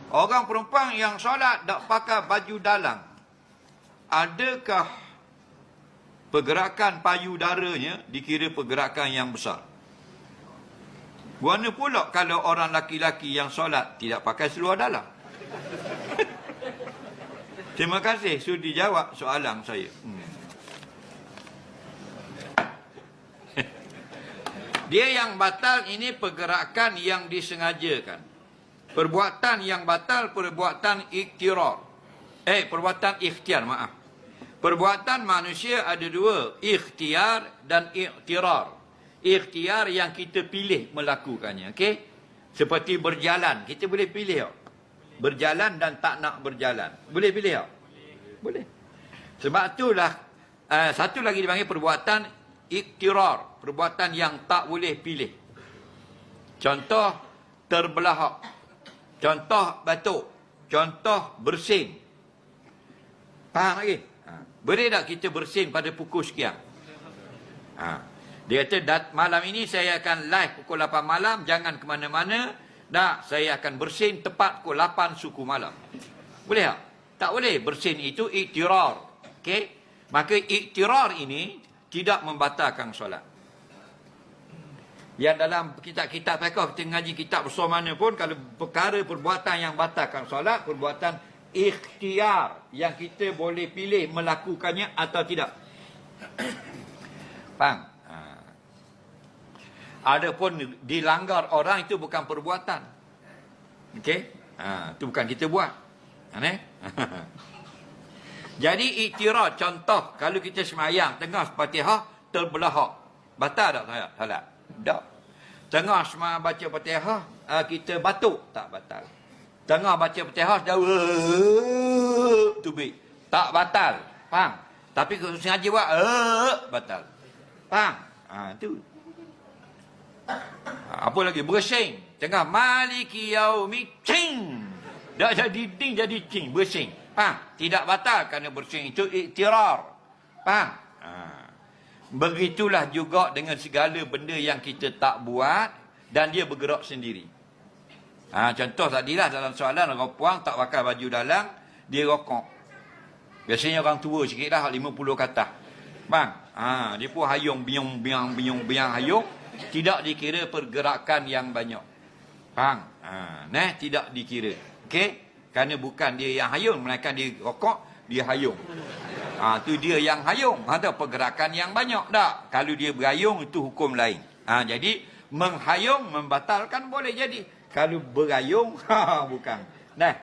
Orang perempuan yang solat tak pakai baju dalam, adakah pergerakan payudaranya dikira pergerakan yang besar? Guana pula kalau orang laki-laki yang solat tidak pakai seluar dalam. Terima kasih sudi jawab soalan saya. Dia yang batal ini pergerakan yang disengajakan. Perbuatan yang batal perbuatan ikhtiar. Perbuatan ikhtiar, maaf. Perbuatan manusia ada dua, ikhtiar dan ikhtirar. Ikhtiar yang kita pilih melakukannya, okey? Seperti berjalan, kita boleh pilih tak? Berjalan dan tak nak berjalan. Boleh pilih tak? Boleh. Sebab itulah satu lagi dipanggil perbuatan ikhtirar, perbuatan yang tak boleh pilih. Contoh terbelahak, contoh batuk, contoh bersin. Faham lagi? Boleh tak kita bersin pada pukul sekian? Dia kata, malam ini saya akan live pukul 8 malam, jangan ke mana-mana. Tak, saya akan bersin tepat pukul 8 suku malam. Boleh tak? Tak boleh. Bersin itu iktirar. Okey? Maka iktirar ini tidak membatalkan solat. Yang dalam kitab-kitab fiqh, kita ngaji kitab besar mana pun, kalau perkara perbuatan yang batalkan solat, perbuatan ikhtiar yang kita boleh pilih melakukannya atau tidak. Faham? Adapun dilanggar orang itu bukan perbuatan. Okey? Itu bukan kita buat. Jadi iktiraf, contoh kalau kita semayang tengah Fatihah terbelahak, batal tak salat? Tak. Tengah semayang baca Fatihah kita batuk, tak batal. Tengah baca Fatihah dah tubik, tak batal. Faham? Tapi kalau sengaja buat batal. Faham? Itu. Apa lagi? Bersin. Tengah maliki yaumiddin. Dah jadi din jadi cing, bersin. Faham? Tidak batal kerana bersin itu iktirar. Faham? Begitulah juga dengan segala benda yang kita tak buat dan dia bergerak sendiri. Contoh tadilah dalam soalan orang puang tak pakai baju dalam, dia rokok. Biasanya orang tua sikit dah 50 kata. Bang, dia pun hayung biang hayung. Tidak dikira pergerakan yang banyak. Faham? Tidak dikira. Okey? Kerana bukan dia yang hayung, melainkan dia rokok, dia hayung. Tu dia yang hayung. Ada pergerakan yang banyak tak? Kalau dia berhayung, itu hukum lain. Jadi, menghayung, membatalkan boleh jadi. Kalau berhayung, bukan.